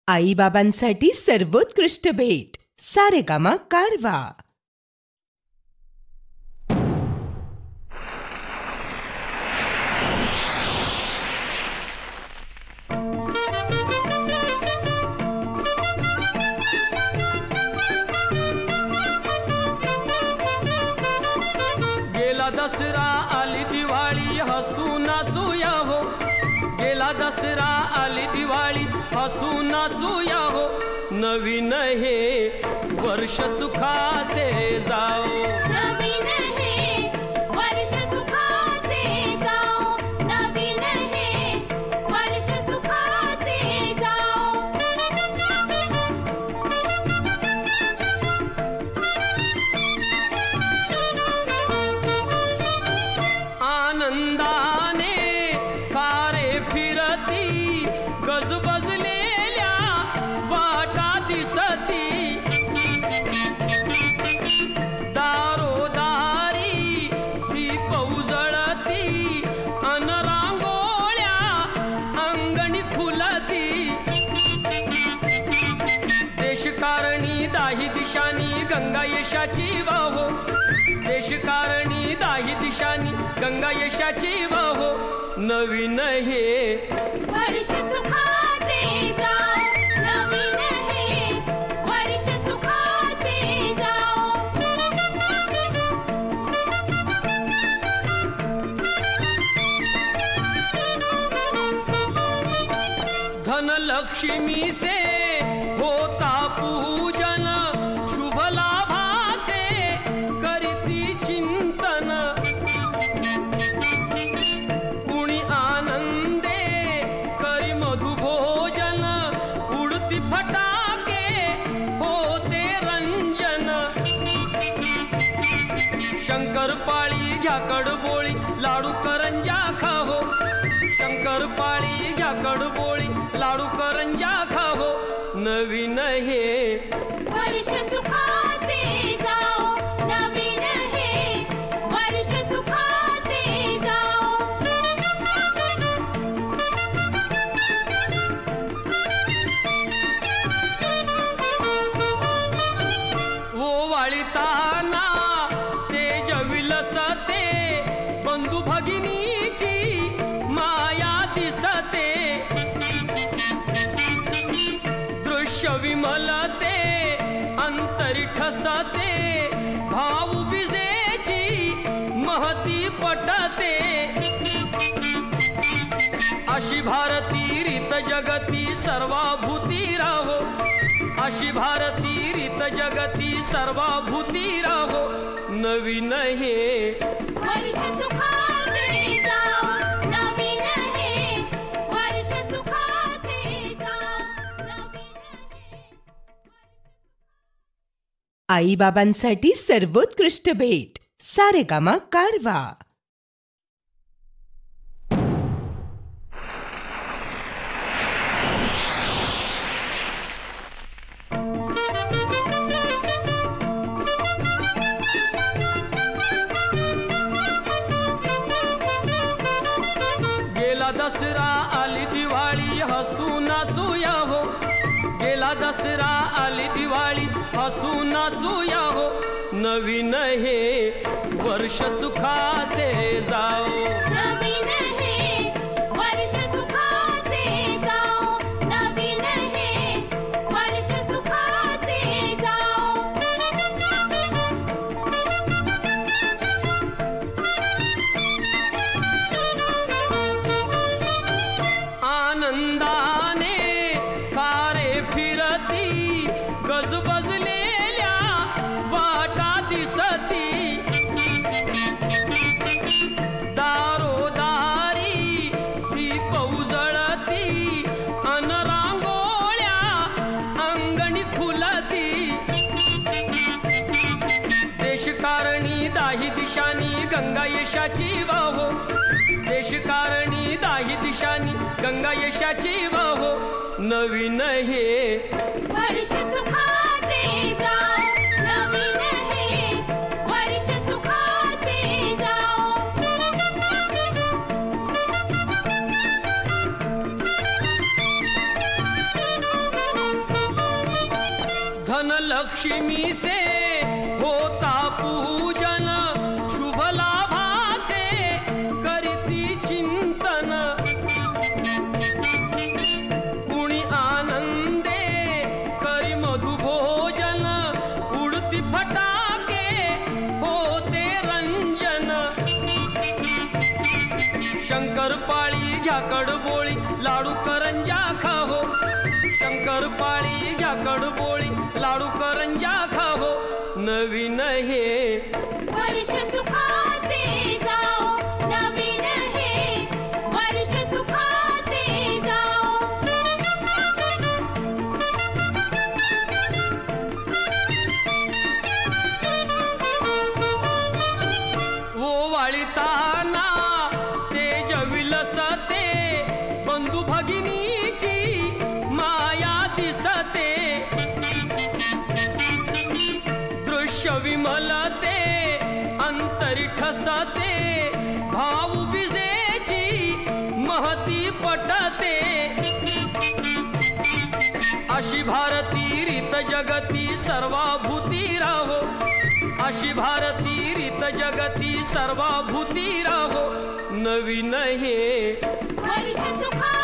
आईबाबांसाठी सर्वोत्कृष्ट भेट सारेगामा कारवा. गेला दसरा आली दिवाळी हसू नाचूया हो. गेला दसरा आली दिवाळी हसू नाचूया हो. नवीन हे वर्ष सुखाचे जाओ. नवीन हे वर्ष सुखाचे जाओ. नवीन हे वर्ष सुखाचे जाओ. आनंदाने सारे फिरती गजबजलेल्या वाटा दिसती. दारोदारी दीप उजळती अन रांगोळ्या अंगणी खुलती. देशकारणी दाही दिशानी गंगा यशाची वाहो. देशकारणी दाही दिशानी गंगा यशाची वाहो. नवीन हे वर्ष सुखाचे जाओ. नवीन हे वर्ष सुखाचे जाओ. धनलक्ष्मीचे होता पूजन शुभ लाभाचे करीती चिंतन. कुणी आनंदे करी मधुभोजन उडती फटाके होते रंजन. शंकरपाळी घ्या कडबोळी लाडू करंजा खाहो. शंकरपाळी घ्या कडबोळी लाडू करंजा खाहो. नवीन हे वर्ष सुखाचे जाओ. नवीन हे वर्ष सुखाचे जाओ. ओवाळताना तेज विलसते बंधू भगिनीची माया दिसते. दृश्य विमलते अंतरी ठसते भाऊ बिजेची महती पटते. अशी भारती रीत जगती सर्वाभूती राहो. अशी भारती रीत जगती सर्वाभूती राहो. नवीन हे वर्ष सुखाचे जाओ. नवीन हे वर्ष सुखाचे जाओ. नवीन हे आईबाबांसाठी सर्वोत्कृष्ट भेट सारेगामा कारवा. गेला दसरा आली दिवाळी हसू नाचूया हो. गेला दसरा आली दिवाळी हसू नाचूया हो. नवीन हे वर्ष सुखाचे जाओ. नवीन हे वर्ष सुखाचे जाओ. नवीन हे वर्ष सुखाचे जाओ. आनंदाने सारे फिरती गजबजलेल्या वाटा दिसती. दारोदारी दीप उजळती अन रांगोळ्या अंगणी खुलती. देशकारणी दाही दिशानी गंगा यशाची वाहो. देशकारणी दाही दिशानी गंगा यशाची वाहो. नवीन हे वर्ष सुखाचे जाओ. नवीन हे वर्ष सुखाचे जाओ. धनलक्ष्मीचे होता पूजन, शुभ लाभाचे करीती चिंतन, कुणी आनंदे करी मधुभोजन, उडती फटाके होते रंजन, शंकरपाळी घ्या कडबोळी लाडू करंजा खावो, शंकरपाळी घ्या कडबोळी लाडू करंजा खावो, नवीन हे वर्ष सुखाचे जाओ, नवीन हे वर्ष सुखाचे जाओ. ओवाळताना तेज विलसते, बंधू भगिनीची माया दिसते, दृश्य विमलते अंतरी ठसते, भाऊ बिजेची महती पटते, अशी भारती रीत जगती सर्वाभूती राहो, अशी भारती रीत जगती सर्वाभूती राहो, नवीन हे वर्ष सुखा